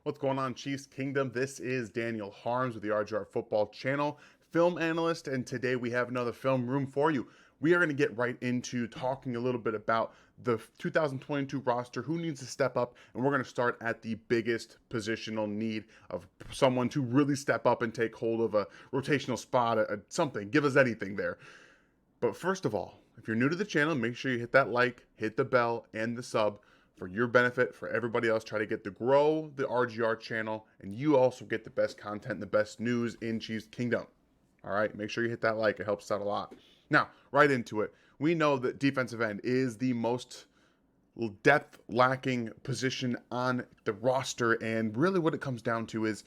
What's going on, Chiefs Kingdom? This is Daniel Harms with the RGR Football Channel, film analyst, and today we have another film room for you. We are going to get right into talking a little bit about the 2022 roster, who needs to step up, and we're going to start at the biggest positional need of someone to really step up and take hold of a rotational spot, something. Give us anything there. But first of all, if you're new to the channel, make sure you hit that like, hit the bell, and the sub for your benefit, for everybody else. Try to get to grow the RGR channel, and you also get the best content, the best news in Chiefs Kingdom. All right, make sure you hit that like. It helps out a lot. Now, right into it. We know that defensive end is the most depth lacking position on the roster, and really what it comes down to is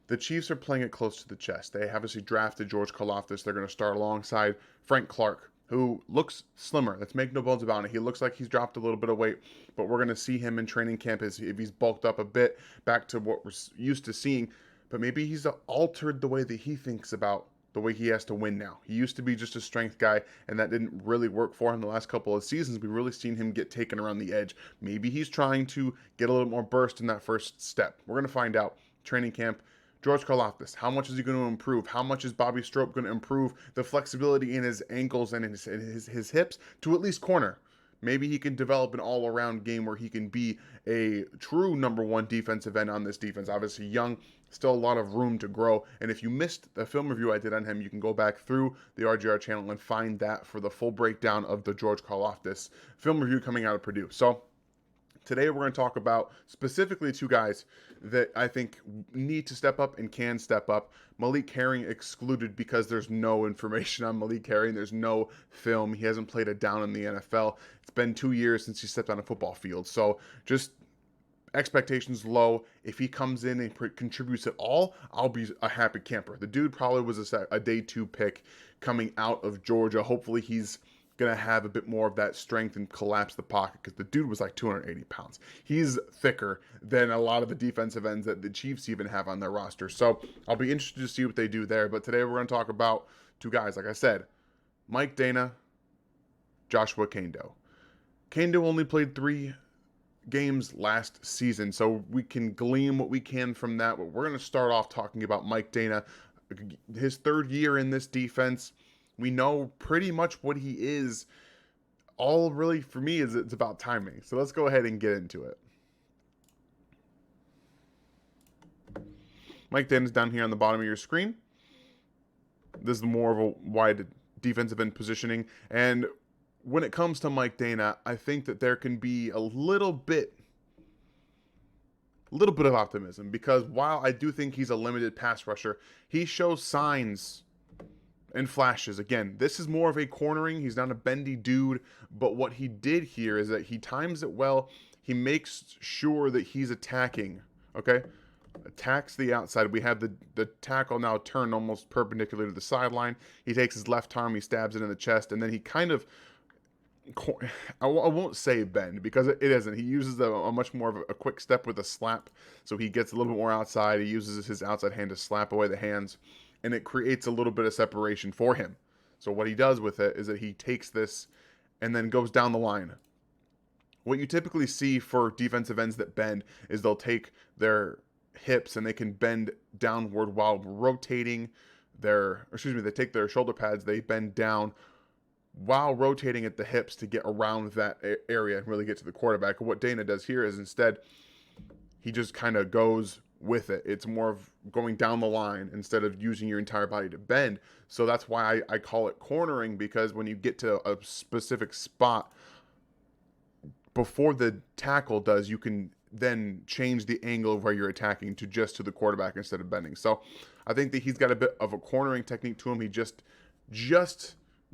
the Chiefs are playing it close to the chest. They obviously drafted George Karlaftis. They're going to start alongside Frank Clark, who looks slimmer. Let's make no bones about it. He looks like he's dropped a little bit of weight, but we're going to see him in training camp if he's bulked up a bit back to what we're used to seeing. But maybe he's altered the way that he thinks about the way he has to win now. He used to be just a strength guy, and that didn't really work for him the last couple of seasons. We've really seen him get taken around the edge. Maybe he's trying to get a little more burst in that first step. We're going to find out. Training camp. George Karlaftis, how much is he going to improve? How much is Bobby Strope going to improve the flexibility in his ankles and his hips to at least corner? Maybe he can develop an all-around game where he can be a true number one defensive end on this defense. Obviously young, still a lot of room to grow. And if you missed the film review I did on him, you can go back through the RGR channel and find that for the full breakdown of the George Karlaftis film review coming out of Purdue. So today we're going to talk about specifically two guys that I think need to step up and can step up. Malik Herring excluded because there's no information on Malik Herring. There's no film. He hasn't played a down in the NFL. It's been 2 years since he stepped on a football field. So just expectations low. If he comes in and contributes at all, I'll be a happy camper. The dude probably was a day 2 pick coming out of Georgia. Hopefully he's going to have a bit more of that strength and collapse the pocket, because the dude was like 280 pounds. He's thicker than a lot of the defensive ends that the Chiefs even have on their roster. So I'll be interested to see what they do there. But today we're going to talk about two guys, like I said, Mike Dana, Joshua Kaindoh. Kaindoh only played 3 games last season, so we can glean what we can from that. But we're going to start off talking about Mike Dana, his 3rd year in this defense. We know pretty much what he is. All really for me is it's about timing. So let's go ahead and get into it. Mike Dana's down here on the bottom of your screen. This is more of a wide defensive end positioning. And when it comes to Mike Dana, I think that there can be a little bit of optimism, because while I do think he's a limited pass rusher, he shows signs and flashes. Again, this is more of a cornering. He's not a bendy dude, but what he did here is that he times it well. He makes sure that he's attacking, okay? Attacks the outside. We have the tackle now turned almost perpendicular to the sideline. He takes his left arm, he stabs it in the chest, and then he kind of, I won't say bend, because it isn't. He uses a much more of a quick step with a slap, so he gets a little bit more outside. He uses his outside hand to slap away the hands, and it creates a little bit of separation for him. So what he does with it is that he takes this and then goes down the line. What you typically see for defensive ends that bend is they'll take their hips and they can bend downward while rotating they take their shoulder pads, they bend down while rotating at the hips to get around that area and really get to the quarterback. And what Dana does here is instead he just kind of goes with it. It's more of going down the line instead of using your entire body to bend. So that's why I call it cornering, because when you get to a specific spot before the tackle does, you can then change the angle of where you're attacking to the quarterback instead of bending. So I think that he's got a bit of a cornering technique to him. He just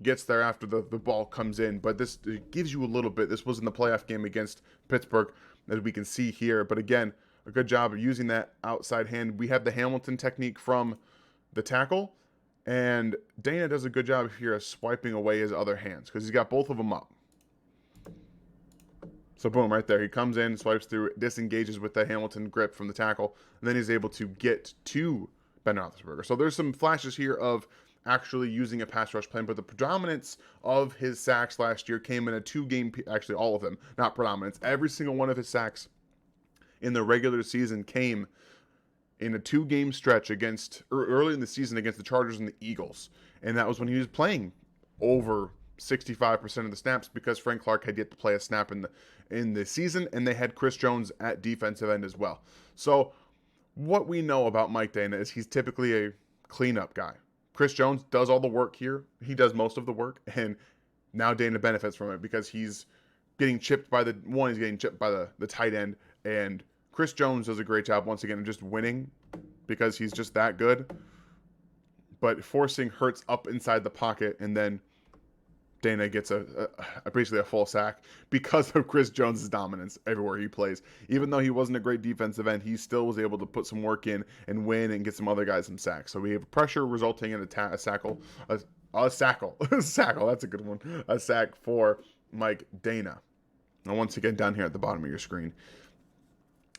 gets there after the ball comes in, but this gives you a little bit. This was in the playoff game against Pittsburgh, as we can see here. But again, a good job of using that outside hand. We have the Hamilton technique from the tackle, and Dana does a good job here of swiping away his other hands, because he's got both of them up. So boom, right there. He comes in, swipes through, disengages with that Hamilton grip from the tackle, and then he's able to get to Ben Roethlisberger. So there's some flashes here of actually using a pass rush plan, but the predominance of his sacks last year came in a 2-game, actually all of them, not predominance. Every single one of his sacks in the regular season came in a 2-game stretch against early in the season against the Chargers and the Eagles, and that was when he was playing over 65% of the snaps because Frank Clark had yet to play a snap in the season, and they had Chris Jones at defensive end as well. So what we know about Mike Dana is he's typically a cleanup guy. Chris Jones does all the work here. He does most of the work, and now Dana benefits from it because he's getting chipped by he's getting chipped by the tight end, and Chris Jones does a great job once again of just winning because he's just that good, but forcing Hurts up inside the pocket, and then Dana gets basically a full sack because of Chris Jones' dominance everywhere he plays. Even though he wasn't a great defensive end, he still was able to put some work in and win and get some other guys some sacks. So we have pressure resulting in a sackle. Sackle, that's a good one. A sack for Mike Dana. Now, once again, down here at the bottom of your screen,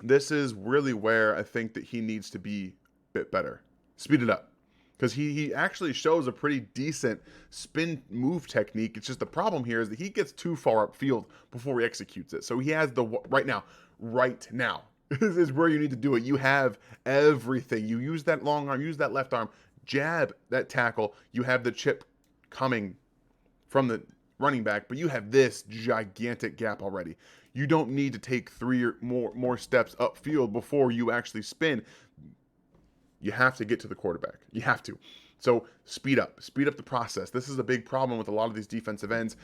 this is really where I think that he needs to be a bit better. Speed it up. Because he actually shows a pretty decent spin move technique. It's just the problem here is that he gets too far upfield before he executes it. So he has right now is where you need to do it. You have everything. You use that long arm, use that left arm, jab that tackle. You have the chip coming from the running back, but you have this gigantic gap already. You don't need to take 3 or more steps upfield before you actually spin. You have to get to the quarterback. You have to. So speed up the process. This is a big problem with a lot of these defensive ends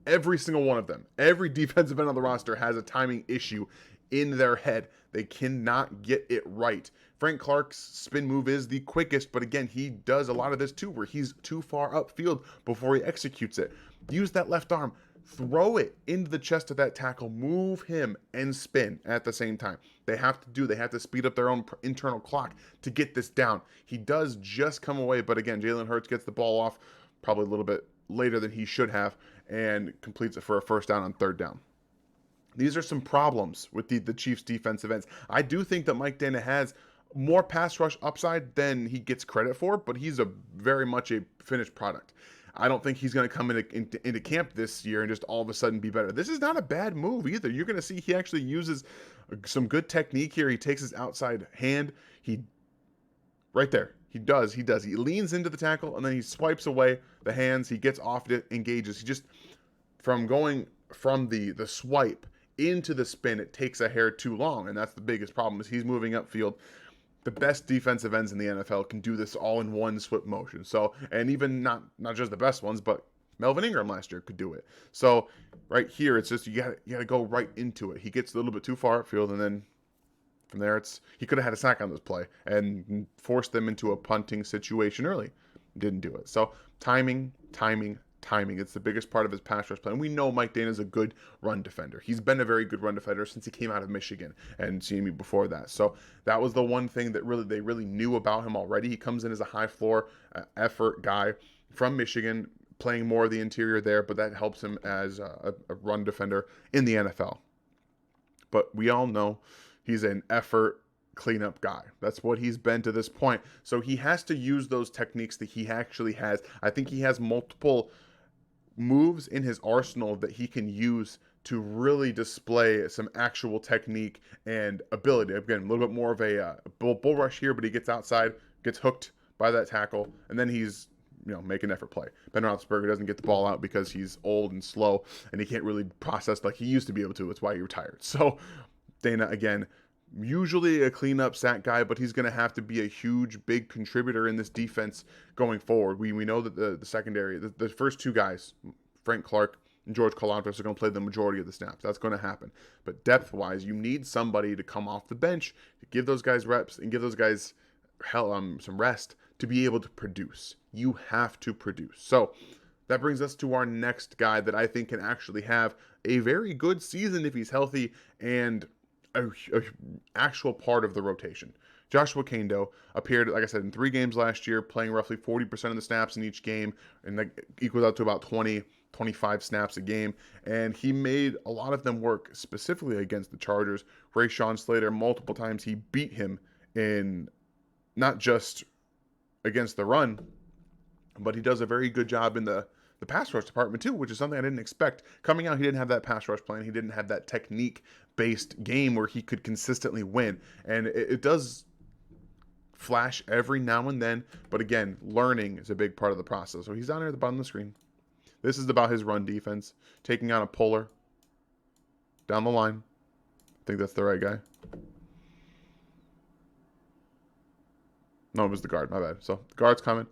every single one of them. Every defensive end on the roster has a timing issue in their head. They cannot get it right. Frank Clark's spin move is the quickest, but again, he does a lot of this too, where he's too far upfield before he executes it. Use that left arm. Throw it into the chest of that tackle, move him, and spin at the same time. They have to speed up their own internal clock to get this down. He does just come away, but again, Jalen Hurts gets the ball off probably a little bit later than he should have and completes it for a first down on 3rd down. These are some problems with the Chiefs' defensive ends. I do think that Mike Dana has more pass rush upside than he gets credit for, but he's very much a finished product. I don't think he's going to come into camp this year and just all of a sudden be better. This is not a bad move either. You're going to see he actually uses some good technique here. He takes his outside hand. Right there. He does. He leans into the tackle and then he swipes away the hands. He gets off it, engages. He just, from going from the swipe into the spin, it takes a hair too long. And that's the biggest problem is he's moving upfield. The best defensive ends in the NFL can do this all in one swift motion. So, and even not just the best ones, but Melvin Ingram last year could do it. So right here, it's just, you gotta go right into it. He gets a little bit too far upfield, and then from there, he could have had a sack on this play and forced them into a punting situation early. Didn't do it. So timing. It's the biggest part of his pass rush plan. We know Mike Dana is a good run defender. He's been a very good run defender since he came out of Michigan and seeing me before that. So that was the one thing that they really knew about him already. He comes in as a high floor effort guy from Michigan, playing more of the interior there, but that helps him as a run defender in the NFL. But we all know he's an effort cleanup guy. That's what he's been to this point. So he has to use those techniques that he actually has. I think he has multiple moves in his arsenal that he can use to really display some actual technique and ability. Again, a little bit more of a bull rush here, but he gets outside, gets hooked by that tackle, and then he's make an effort play. Ben Roethlisberger doesn't get the ball out because he's old and slow, and he can't really process like he used to be able to. That's why he retired. So Dana, again, usually a cleanup sack guy, but he's going to have to be a huge, big contributor in this defense going forward. We know that the secondary, the first 2 guys, Frank Clark and George Karlaftis, are going to play the majority of the snaps. That's going to happen. But depth-wise, you need somebody to come off the bench to give those guys reps and give those guys some rest to be able to produce. You have to produce. So that brings us to our next guy that I think can actually have a very good season if he's healthy and a actual part of the rotation. Joshua Kendo appeared, like I said, in 3 games last year, playing roughly 40% of the snaps in each game, and that equals out to about 25 snaps a game. And he made a lot of them work, specifically against the Chargers. Rashawn Slater, multiple times, he beat him in not just against the run, but he does a very good job in the the pass rush department too, which is something I didn't expect. Coming out, he didn't have that pass rush plan. He didn't have that technique-based game where he could consistently win. And it does flash every now and then, but again, learning is a big part of the process. So he's down here at the bottom of the screen. This is about his run defense, taking on a puller down the line. I think that's the right guy. No, it was the guard. My bad. So the guard's coming.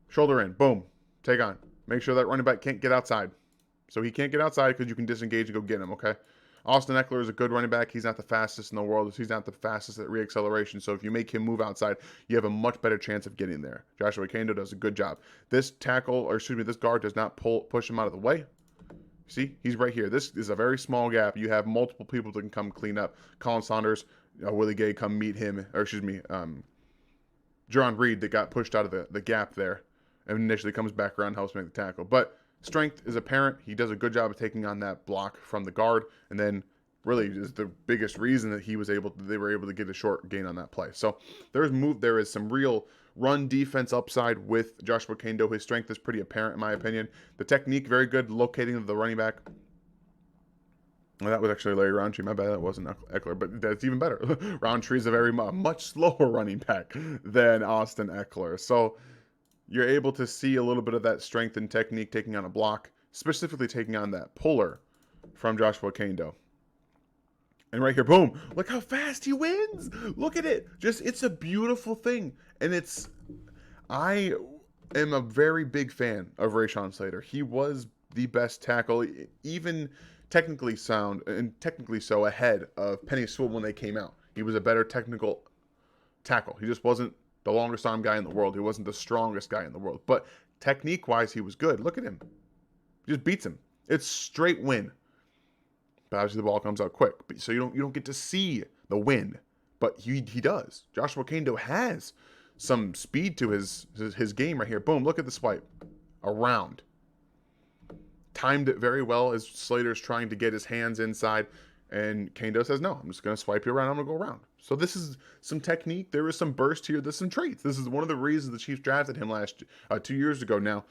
Shoulder in. Boom. Take on. Make sure that running back can't get outside. So he can't get outside because you can disengage and go get him, okay? Austin Eckler is a good running back. He's not the fastest in the world. He's not the fastest at reacceleration. So if you make him move outside, you have a much better chance of getting there. Joshua Kendo does a good job. This this guard does not push him out of the way. See, he's right here. This is a very small gap. You have multiple people that can come clean up. Colin Saunders, Willie Gay come meet him, Jerron Reed that got pushed out of the gap there and initially comes back around, helps make the tackle. But strength is apparent. He does a good job of taking on that block from the guard, and then really is the biggest reason that they were able to get a short gain on that play. So there is some real run defense upside with Joshua Kendo. His strength is pretty apparent in my opinion. The technique, very good, locating the running back. Well, that was actually Larry Roundtree. My bad, that wasn't Eckler, but that's even better. Roundtree is a much slower running back than Austin Eckler. So you're able to see a little bit of that strength and technique taking on a block, specifically taking on that puller from Joshua Kendo. And right here, boom, look how fast he wins. Look at it. It's a beautiful thing. And I am a very big fan of Rashawn Slater. He was the best tackle, even technically sound and technically so ahead of Penny Sewell when they came out. He was a better technical tackle. He just wasn't the longest arm guy in the world. He wasn't the strongest guy in the world. But technique-wise, he was good. Look at him. He just beats him. It's straight win. But obviously the ball comes out quick. So you don't get to see the win. But he does. Joshua Kendo has some speed to his game right here. Boom, look at the swipe. Around. Timed it very well as Slater's trying to get his hands inside. And Kendo says, no, I'm just going to swipe you around. I'm going to go around. So this is some technique. There is some burst here. There's some traits. This is one of the reasons the Chiefs drafted him 2 years ago now.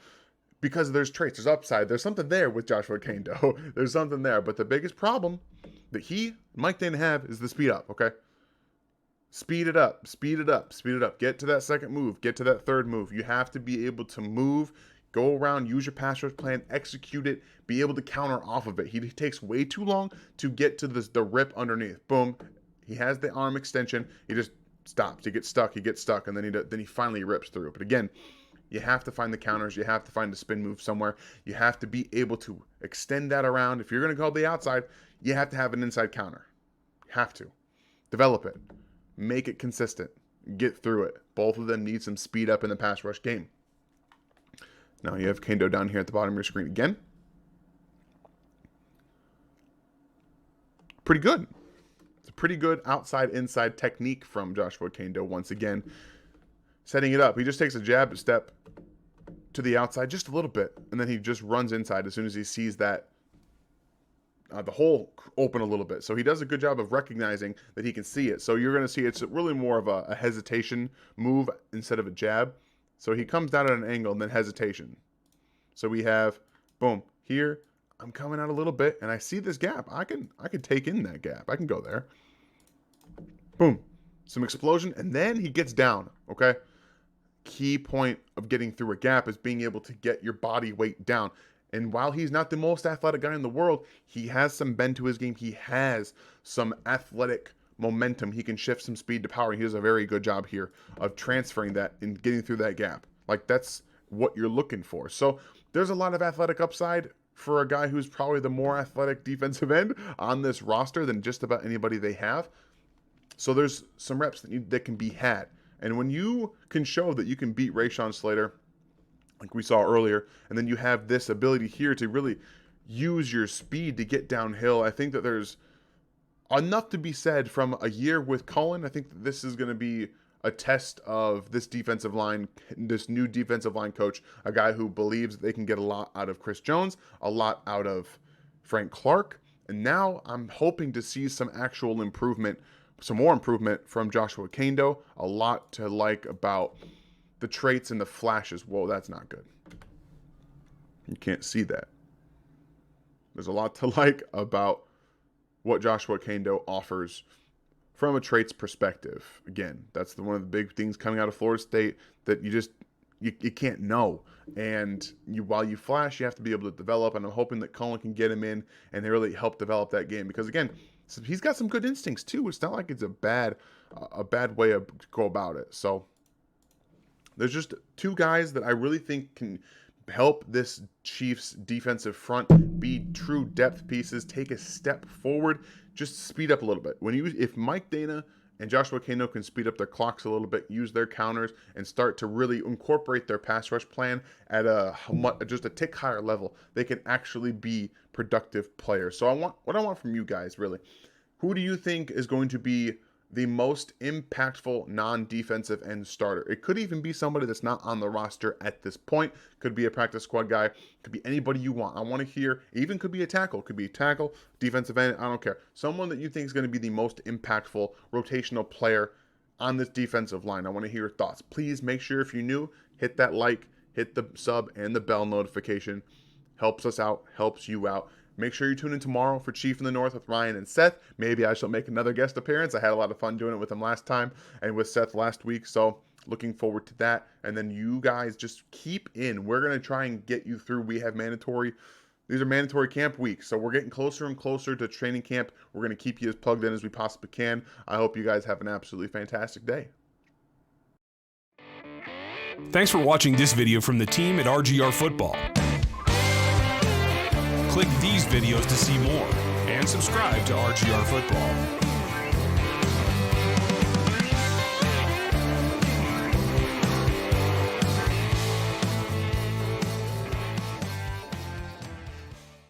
Because there's traits. There's upside. There's something there with Joshua Kendo. There's something there. But the biggest problem that Mike didn't have is the speed up, okay? Speed it up. Speed it up. Speed it up. Get to that second move. Get to that third move. You have to be able to move, go around, use your pass rush plan, execute it, be able to counter off of it. He takes way too long to get to the rip underneath. Boom. He has the arm extension. He just stops. He gets stuck, and then he finally rips through. But again, you have to find the counters. You have to find the spin move somewhere. You have to be able to extend that around. If you're going to go the outside, you have to have an inside counter. You have to. Develop it. Make it consistent. Get through it. Both of them need some speed up in the pass rush game. Now you have Kendo down here at the bottom of your screen again. Pretty good. It's a pretty good outside-inside technique from Joshua Kendo once again. Setting it up. He just takes a jab step to the outside just a little bit, and then he just runs inside as soon as he sees that the hole open a little bit. So he does a good job of recognizing that he can see it. So you're going to see it's really more of a hesitation move instead of a jab. So he comes down at an angle and then hesitation. So we have, boom, here, I'm coming out a little bit and I see this gap. I can take in that gap. I can go there. Boom, some explosion, and then he gets down, okay? Key point of getting through a gap is being able to get your body weight down. And while he's not the most athletic guy in the world, he has some bend to his game. He has some athletic momentum. He can shift some speed to power. He does a very good job here of transferring that and getting through that gap. Like, that's what you're looking for. So there's a lot of athletic upside for a guy who's probably the more athletic defensive end on this roster than just about anybody they have. So there's some reps that can be had. And when you can show that you can beat Rashawn Slater, like we saw earlier, and then you have this ability here to really use your speed to get downhill, I think that there's enough to be said from a year with Cullen. I think that this is going to be a test of this defensive line, this new defensive line coach, a guy who believes they can get a lot out of Chris Jones, a lot out of Frank Clark. And now I'm hoping to see some actual improvement, some more improvement from Joshua Kendo. A lot to like about the traits and the flashes. Whoa, that's not good. You can't see that. There's a lot to like about what Joshua Kendo offers from a traits perspective. Again, that's one of the big things coming out of Florida State that you can't know. And while you flash, you have to be able to develop. And I'm hoping that Cohen can get him in and they really help develop that game. Because again, he's got some good instincts too. It's not like it's a bad way to go about it. So there's just two guys that I really think can help this Chiefs defensive front be true depth pieces, take a step forward, just speed up a little bit. If Mike Dana and Joshua Kano can speed up their clocks a little bit, use their counters, and start to really incorporate their pass rush plan at just a tick higher level, they can actually be productive players. So what I want from you guys, really, who do you think is going to be the most impactful non-defensive end starter? It could even be somebody that's not on the roster at this point. Could be a practice squad guy. Could be anybody you want. I want to hear. Even could be a tackle. Could be a tackle, defensive end. I don't care. Someone that you think is going to be the most impactful rotational player on this defensive line. I want to hear your thoughts. Please make sure, if you're new, hit that like, hit the sub, and the bell notification. Helps us out. Helps you out. Make sure you tune in tomorrow for Chief in the North with Ryan and Seth. Maybe I shall make another guest appearance. I had a lot of fun doing it with them last time and with Seth last week. So looking forward to that. And then you guys just keep in. We're going to try and get you through. These are mandatory camp weeks. So we're getting closer and closer to training camp. We're going to keep you as plugged in as we possibly can. I hope you guys have an absolutely fantastic day. Thanks for watching this video from the team at RGR Football. Click these videos to see more and subscribe to RGR Football.